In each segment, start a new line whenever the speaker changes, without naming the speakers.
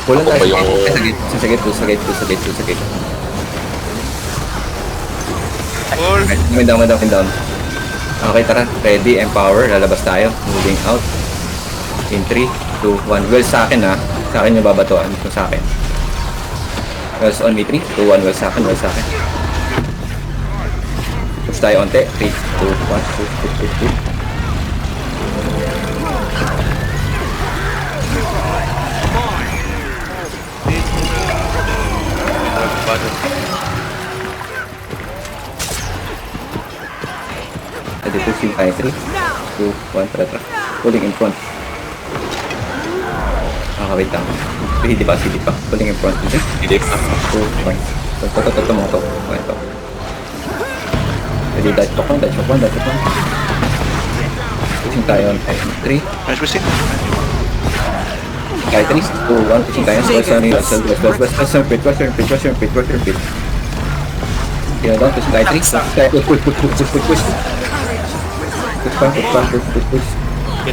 Kulang
Ako
tayo.
pa yung-
Sa gate.
Full.
Win down. Okay, tara. Ready, empower. Lalabas tayo. Moving out. In 3, 2, 1. Well sa akin ha. Sa akin yung babatuan. Ito sa akin. Wells on me. 3, 2, 1. Well sa akin. Push tayo onte. 3, 2, 1. Push. Ready, pushing tayo. 3, 2, 1. Tara. Pulling in front. Wait lang. Hindi pa. Pulling in front.
Hindi ka.
2, 1. Ito mo to. Ito. Ready, dodge talk 1. Pushing tayo on 3.
Nice pushing.
Kahit 3, 2, 1. Pushing tayo. West. Repeat. Yeah, down. Pushing tayo 3. Push. Push.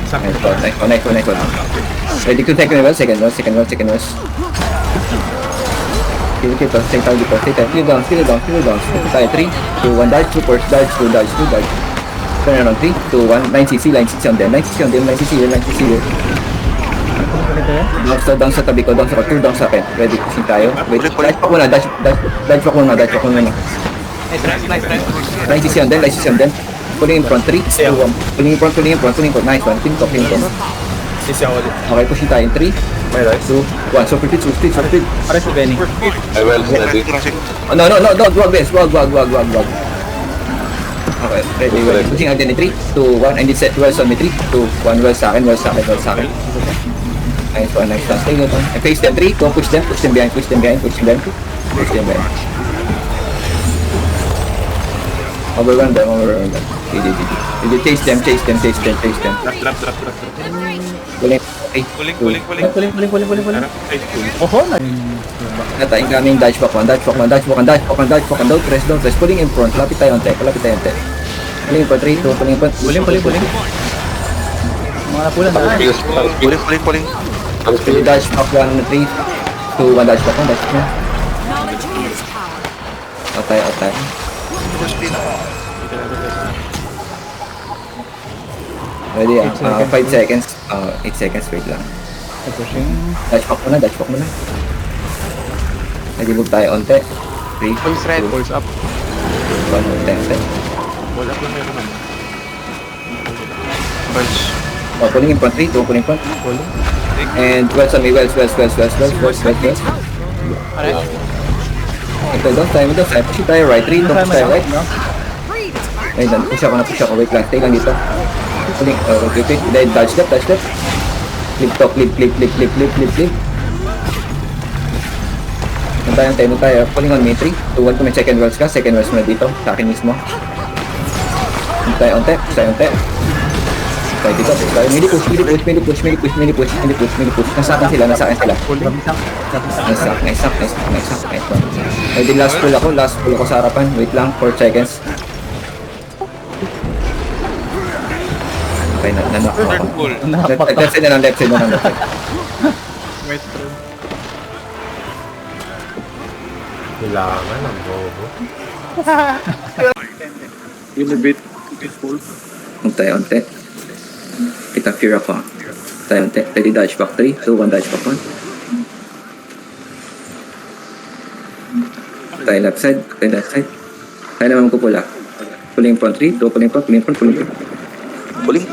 Nice one. Ready to take level. Second one. Kill. Stay down. Kill down. Tayo 3, 2, 1. Dodge. Dodge. Turn around 3, 2, 1. 9cc on them. 9cc. Down sa tabi ko. Down sa akin. Ready. Pushing tayo. Wait. Dodge pa muna. Dodge pa muna. 9cc on them. Pulling in front. 3, 2, 1. Pulling in front. Nice one. Clean top.
Sisi ako ulit.
Okay, pushing tayo in 3,
May rice.
2, 1. So repeat.
Pare si Benny.
Ay, well, ready.
No, wag bes. Wag. Okay, ready. Pushing again in 3, 2, 1. And it's set wells on me. 3, 2, 1. Wells sa akin. Nice one. Stay good on. And face them 3, don't push them behind. Overrun them. Did you chase them?
Drop.
Pulling.
Pulling.
Oho, na.
Nata incoming dodge back one. Press pulling in front. Lapit tayo onte. Pulling in front 3, 2, pulling in front.
Buling. Mga napulan na.
Pulling.
Pulling dodge back 1, 3, 2, 1. Dodge back 1. Atay. Ready 5 seconds. 8 seconds. Wait lang.
Pushing.
Dodge back muna. Nag-move tayo onte. 3, 2, 1.
Pulse up.
Onte.
Wall up lang meron naman. Pulse.
Pulling in front 3, 2, pulling in front. And wells on me. Wells. Ito, don't time. Push tayo right. 3, 2, push tayo right. Ayun lang, push ako. Wait lang, stay lang dito. Pulling, repeat. Then dodge left. Flip top, flip. Tayo. Pulling on me, 3, 2, 1. Kung may second wells ka, second wells muna dito. Sa akin mismo. Tayo onte. Tayo dito. Mini push. Nasa akin sila. Nice. Ready, last pull ako sa harapan. Wait lang, 4 seconds. Okay, nanak ako.
Third pull.
Left side na lang.
Kailangan ang bobo.
Inhibit.
Huwag tayo onte. Kita fear ako. Tayo onte. Ready, dodge back 3, 2, 1. Dodge back 1. Tayo left side. Tayo naman magpupula. Pulling in front 3, 2, pulling in front.
Pulling.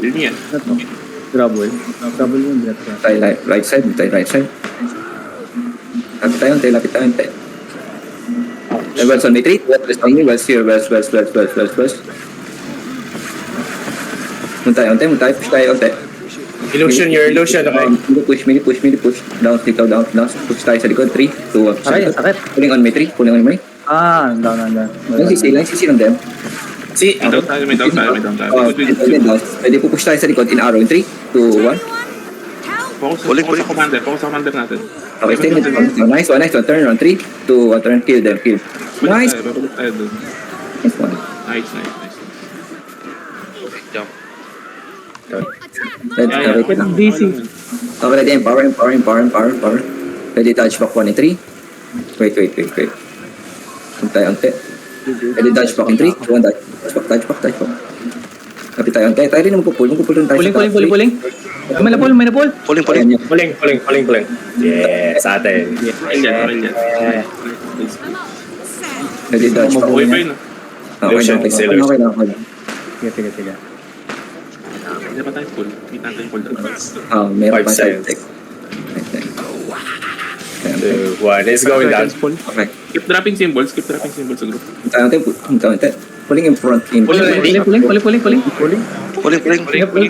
Yun yan.
Trouble yung breath.
Tayo right side. Lapit tayo onte. Wells on me 3, wells here. Mun tayo, push tayo onte.
Illusion, okay?
Mini push. Down. Push tayo sa likod. 3, 2, 1.
Sakit.
Pulling on me 3. Down. Yung CC on them.
Si,
May down tayo.
Pwede po push tayo sa likod in arrow. 3, 2, 1.
Focus sa commander natin.
Okay, stay with them. Nice one. Turn around. 3, 2, 1. Turn. Kill them. Nice.
Babalik tayo dun.
Nice one.
Nice. Jump.
Wait lang.
DC.
Okay, ready, empower. Ready, dodge back 1 in 3. Wait. Unti. Ready, dodge back in 3, 2, 1, dodge back. Kapit tayo, unti. Tayo rin naman pupul tayo.
Puling. May na pull.
Pulling.
Puling. Yes, ate.
Okay yan.
Ready, dodge back.
Okay pa yun.
Okay na.
Sige.
Hindi pa tayo full. Hindi natin yung cooldown.
Meron
5
pa tayo.
seconds. 2, 1. It's going down.
Okay.
Keep dropping symbols sa group.
Unti. Pulling in front.
Puling.
Pulling.
May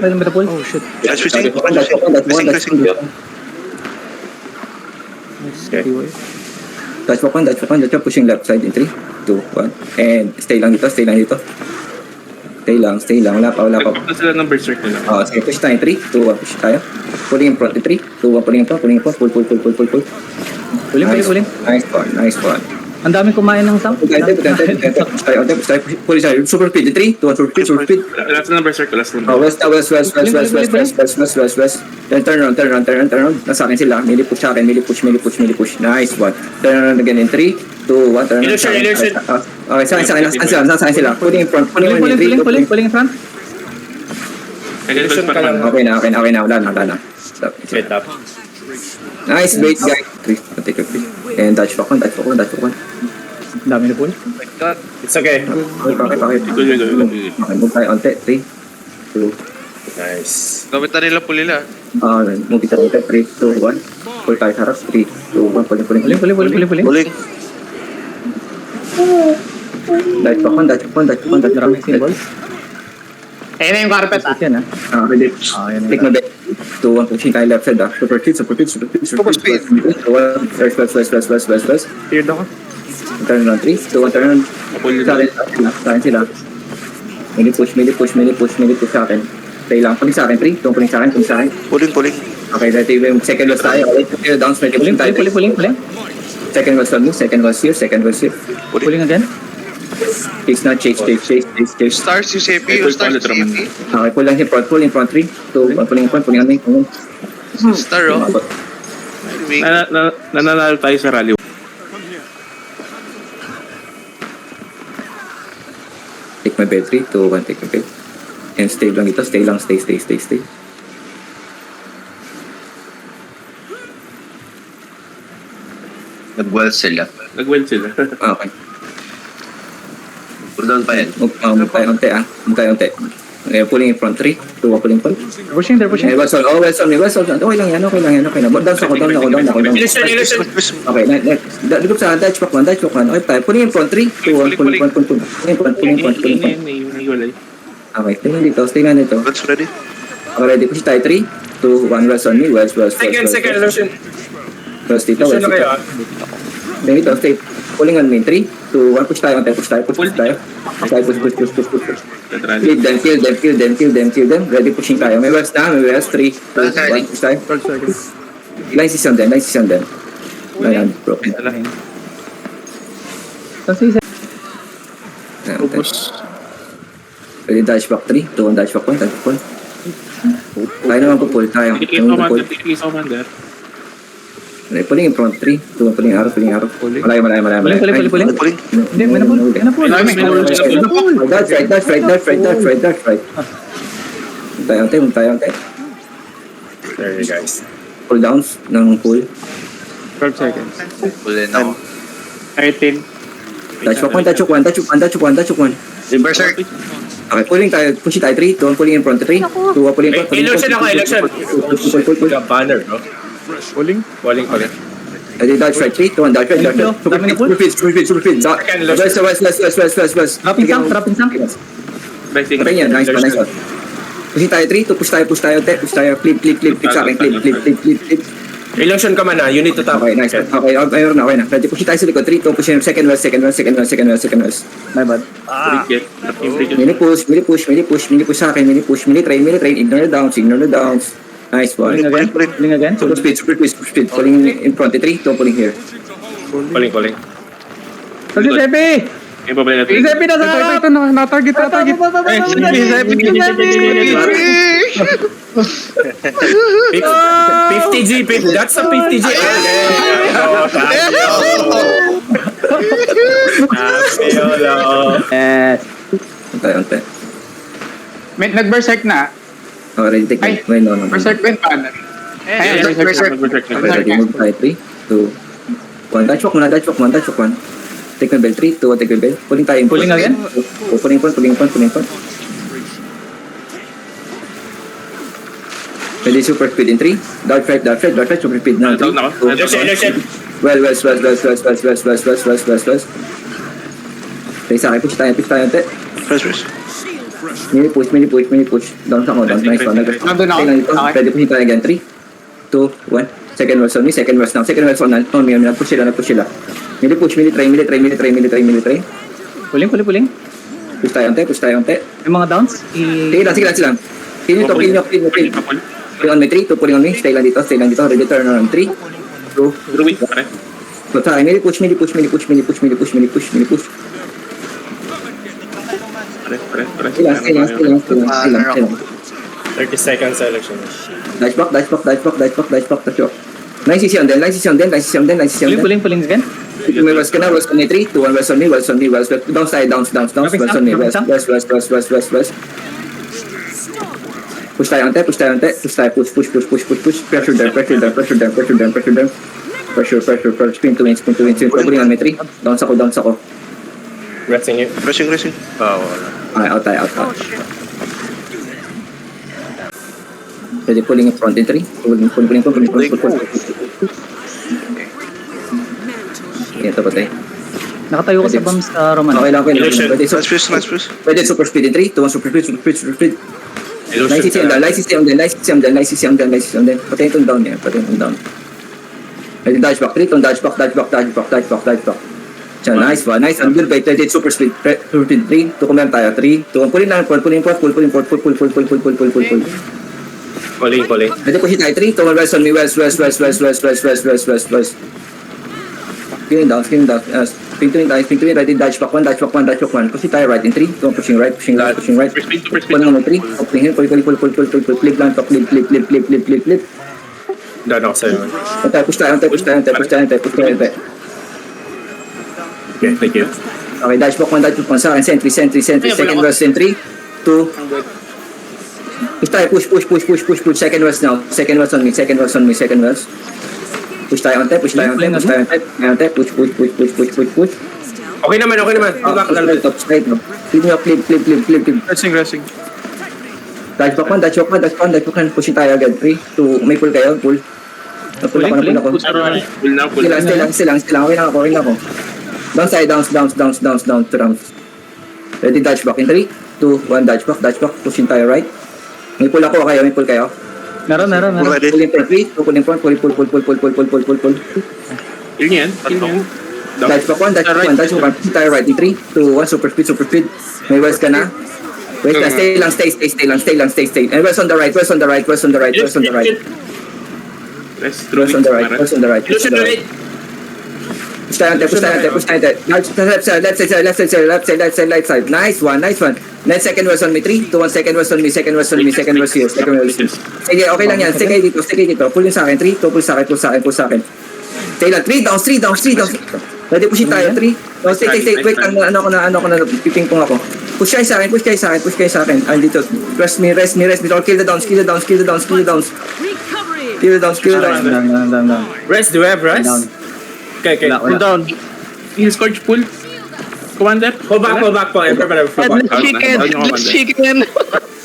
na pull. Oh shit.
Flash switching.
Dodge back 1, pushing left side in 3, 2, 1. And stay lang dito. Stay lang. Wala pa.
Nag-pop na sila ng berserk nila.
Sige, push tayo. 3, 2, 1, push tayo. Pulling in front in 3, 2, 1, pulling in front. Pull.
Puling.
Nice one.
Ang daming kumain ng sang.
Push tayo. Pull tayo. Super speed in 3, 2, 1, super speed.
Last na ng berserk.
West. Then turn around. Nasa akin sila. Mili push sa akin. Nice one. Turn around again in 3, 2, 1, turn around.
Illusion.
Okay, sa akin sila. Pulling in front. Pulling in 3, 2,
Puling in front.
Illusion
ka lang.
Okay na. Wala na. Stop.
Wait up.
Nice bait, guys. Take a pick. And dodge back one.
Ang dami na pull.
It's okay.
Pakit.
Go.
Okay, move tayo onte. 3, 2.
Nice.
Gamit na nila pulila.
Move tayo onte. 3, 2, 1. Pull tayo sa harap. 3, 2, 1. Puling.
Puling.
Dodge back one.
Maraming symbols.
Ayun na yung carpet ah.
Yan
Ready.
Yan
Take my bet. 2, 1. Pushing tayo left side. Super speed. 2, 1. West.
Weird ako.
Turn around 3, 2, 1. Turn around. Sa akin sila. Mili push sa akin. Stay lang. Puling sa akin. 3, 2, puling sa akin.
Pulling.
Okay, dati yung second was tayo. Okay, down spread.
Puling.
Second was on me. Second was here.
Puling again.
Chase na. Chase.
Stars yung CP.
Okay, pull lang in front. 3, 2, 1. Puling in front. Puling on me.
Star oh.
Nananalo tayo sa rally.
Take my bed. 3, 2, 1. Take my bed. And stay lang ito. Stay.
Nag-well sila.
Nag-weld sila.
Okay.
Cooldown pa yan.
Move tayo onte. Okay, pulling in front. 3, 2, 1. Puling.
They're pushing.
West on. Okay lang yan. Down ako.
Illusion.
Okay, dito sa dodge back 1. Okay, tayo. Pulling in front. 3, 2, 1. Puling in front.
Naiwalay.
Okay, stay na dito.
Let's ready.
Okay, ready. Push tayo. 3, 2, 1. West on me. West.
Second illusion.
West dito.
Illusion na kayo ah.
Dito, stay. Pulling on me. 3, 2, 1. Push tayo. Push tayo. Push. Kill them. Ready, pushing tayo. May west na. 3, 2, 1. Push tayo. Line season them. Ayan, broken.
Kasi
Ready, dash back 3, 2, 1. Dash back 1. Tayo naman pull tayo.
Tikis commander.
Pulling in front. 3, 2, 1. Puling arrow. Malayo.
Puling.
Pulling.
Hindi, may na pull.
That's right. Tayo.
There you guys.
Pull downs ng pull.
12 seconds.
Pulling ako.
13.
Touch one.
Berserk.
Okay, pulling tayo. Push tayo. 3, 2, 1. Pulling in front. 3, 2, 1. Pulling in front.
Illusion.
Pull.
Banner bro. Puling.
Ready, dodge right. 3, 2, 1. Dodge right. Super speed. West.
Dropping sang.
Blessing.
Okay yan. Nice one. Push tayo. 3, 2. Push tayo. Clip sa akin. Clip.
Illusion ka man ah. You need to tap.
Okay, nice. Okay na. Ready, push tayo sa likod. 3, 2, push second west.
My bad.
Mini push sa akin. Mini train. Ignore the downs. Nice one.
Puling again.
Super speed. Pulling in front. 3, 2, pulling here.
Puling.
Kasi Sepi!
May babalik natin.
Sepi na sa harap!
Na-target.
50G, that's a 50G.
Yes.
Unti-unti.
May nag-berserk na.
Oh, ready, take
Ay.
Wait, no.
Berserk ba yung paano? Ayan, berserk.
Okay, ready, move tayo. 3, 2, 1. Dodge walk muna, dodge walk 1, dodge walk 1. Take my bell, 3, 2, 1, take my bell. Pulling tayo.
Pulling again?
Pulling point. Ready, super speed in 3. Dodge right, super speed now.
Down ako.
3, 2,
Illusion.
Well. Tayo sa akin, push tayo, ante. Mini push. Down sa ako, down. Nice one.
Nandun ako.
Stay lang dito.
Okay.
Ready, push tayo again. 3, 2, 1. Second verse on me, second verse now. On me. Nag-push sila. Mili push, mili try.
Pulling.
Push tayo, ante.
May mga downs?
Sige lang. Kill nyo. Pulling on me, 3, 2, pulling on me. Stay lang dito. Ready, turn around. 3, 2,
Druid, pare.
so sa akin, mili push.
Pare.
Stay lang.
30 seconds sa election.
Dice block. Nice is on them.
Pulling again?
May Wells ka na, Wells on me, 3, 2, 1, Wells on me, Wells. Downs tayo, downs. Wells on me, Wells. Push tayo, ante. Push. Pressure them. Pressure. Spin to win. Pulling on me, 3. Downs ako.
Resting you.
Rushing. Oh, wala.
Out tayo. Ready, pulling in front in 3. Pulling. Ito pa tayo.
Nakatayo ka sa bombs sa Roman.
Okay lang.
Illusion.
Nice push.
Pwede super speed in 3, 2, 1, super speed. Nice is on them. Patayin itong down niya. Ready, dodge back. 3, itong dodge back. So, nice one. Good bait. Ready, super speed. 3, 2, kumem tayo. 3, 2, 1. Pulling port. Pull.
Calling.
Ready, push tayo. 3, 2, 1. Wells on me. Wells. Skin down. Spin to it. Ready, dodge back 1. Push tayo right in 3, 2, 1. Pushing right.
First spin.
Pulling on 3. Opening here. Pull. Flip lang. Flip.
Doon ako sa'yo.
Push tayo.
Okay, thank you.
Okay, dash back 1 sa akin. Sentry. Second verse in 3, 2. Push tayo. Push. Second verse now. Second verse on me. Push tayo. Ante. Push.
Okay naman. Back lang.
Top side. Flip.
Rushing.
Dash back 1. Pushing tayo agad. 3, 2. May pull kayo. Pull ako.
Pull na.
Stay lang. Okay na ako. Downside, downs. Ready, dash back in 3, 2, 1, dash back. Pushing tayo right. May pull kayo.
Meron.
Ready?
Pulling front 3, 2, pulling front. Pull.
Kill niya yan.
Dash back 1. Pushing tayo right in 3, 2, 1, super speed. May wells ka na. Wait, stay lang. And wells on the right.
Rest,
Wells on the right.
Illusion Druid.
Push tayo. Left side. Nice one. Next second verse on me. 3, 2, 1. Second verse on me. Second verse here. Sige, okay lang yan. Stay dito. Pull yun sa akin. 3, 2, pull sa akin. Stay lang. 3 downs. Ready, pushing tayo. 3. No, stay. Wait, ano ko na, pipingpong ako. Push kayo sa akin. Dito. Rest me. Kill the downs.
Down.
Rest, do we have rest?
Down.
Okay.
Wala.
Pull down. Heal Scourge pull. Commander.
Fall back po. Emperor.
Chicken.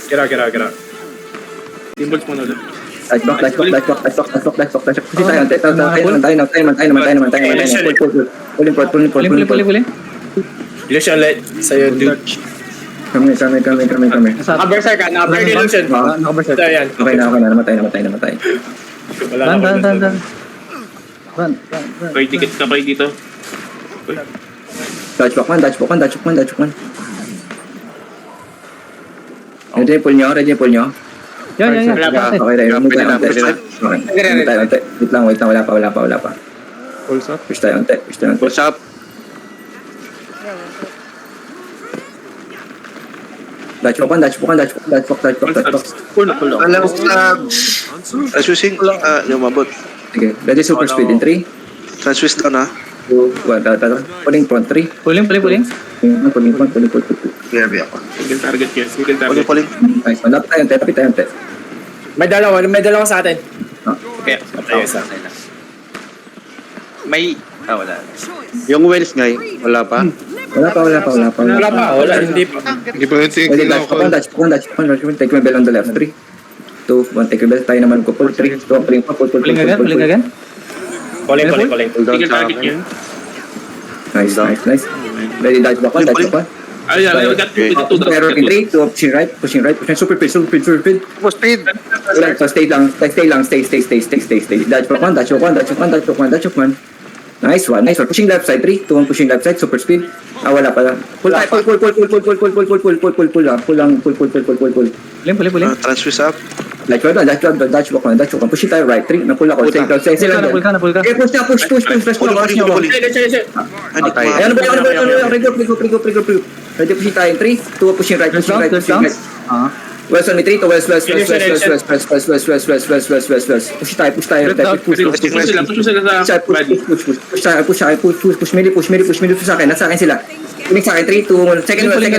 Get out.
Symbols mo na ulit.
Dash back. Pushing tayo. Tayo.
Illusion light. Sa'yo, dude.
Kami.
Naka-berserk ka.
Third illusion.
Naka-berserk.
Ito yan.
Okay na. Namatay.
Wala na.
Run.
Okay, ticket ka pa dito.
Dodge back 1. Ready, pull nyo.
Yeah.
Okay, ready. Move tayo.
Pwede na.
Ante. Wait lang. Wala pa.
Pulse up.
Push tayo. Ante.
Push up.
Dutch walk 1, Dutch walk 1, Dutch walk, Dutch walk, Dutch walk, Dutch walk.
Pull na, pull na.
Alam sa... Transfusing. Lumabot.
Sige, ready super speed in 3,
Transfuse down ha.
2, 1, pulling front 3.
Pulling.
Pulling front.
Grabe ako.
Single target yun. Single target.
Pulling.
Nice, malapit tayo, tapit tayo, tapit.
May dalawa sa atin.
Ah.
Okay, tayo sa atin.
May... wala. Yung Wells ngay, wala pa?
Wala pa.
Wala, hindi pa.
Hindi pa natin
Ready, Dutch walk 1, Dutch walk 1, take my bell on the left, 3, 2, 1, take your bell, tayo naman ko, pull, 3, 2, pulling pa, pull.
Pulling again.
Calling.
Single target yun.
Nice. Ready, Dutch walk 1, Dutch walk 1.
Ay, I got two.
Pero in 3, 2, pushing right, super speed.
Speed.
Right, so stay lang, stay. Dutch walk 1, Dutch walk 1. Nice one. Pushing left side, 3, 2, 1, pushing left side, super speed. Wala pala. Pull.
Pulling.
Transfuse up.
Dutch walk 1. Pushing tayo right, 3, napul ako. Stay lang.
Napul ka.
Okay, push.
Pulling.
Ayan ba? Rigo. Ready, pushing tayo in 3, 2, pushing right. West on me, 3 to west. Push tayo.
Push sila sa body.
Nasa akin sila. Kunik sa akin, 3, 2, 1, second west.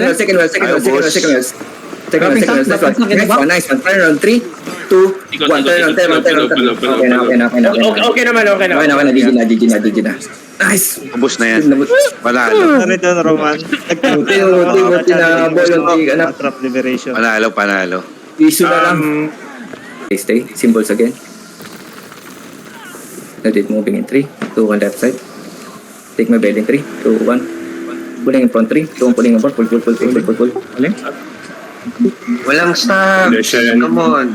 Nice one. Turn around, 3, 2, 1, turn around.
Okay naman.
GG na. Nice.
Ubus na yan. Panalo.
Ano ito, Roman?
Buti na volunteer, anak.
Trap liberation.
Panalo.
Issue na lang. Stay. Symbols again. Ready, moving in 3, 2, 1, left side. Take my bell in 3, 2, 1. Pulling in front 3, 2, 1, pulling in front. Pull.
Pulling.
Walang stop. Come on.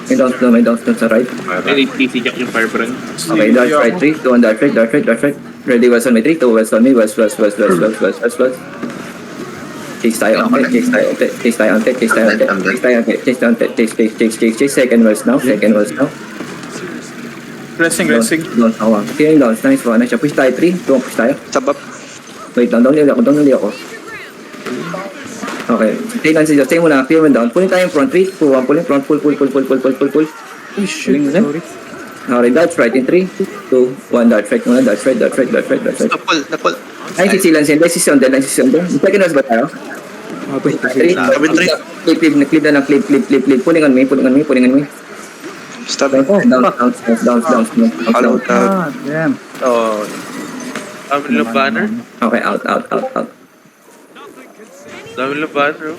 May downs sa right.
Ay, TC Jack yung firebrand.
Okay, dart right 3, 2, 1, dart right. Ready, west on me 3, 2, west on me, west. Chase tayo on second west now.
Racing.
Downs ako. Feeling downs, nice one. Push tayo 3, 2, push tayo.
Sabab.
Wait lang, down ulit ako. Okay, stay muna, clear mo down. Pulling tayo in front, 3, 2, 1, pulling front, pull.
Pulling again.
Okay, dart right in 3, 2, 1, dart right muna, dart right.
Napul.
Ay, sisilan siya, line si Sion. Second was ba tayo? Push tayo, 3, clip na lang, clip. Pulling on me.
Stop.
Down.
Follow.
Damn.
Dami lang banner.
Okay, out.
Dami lang banner.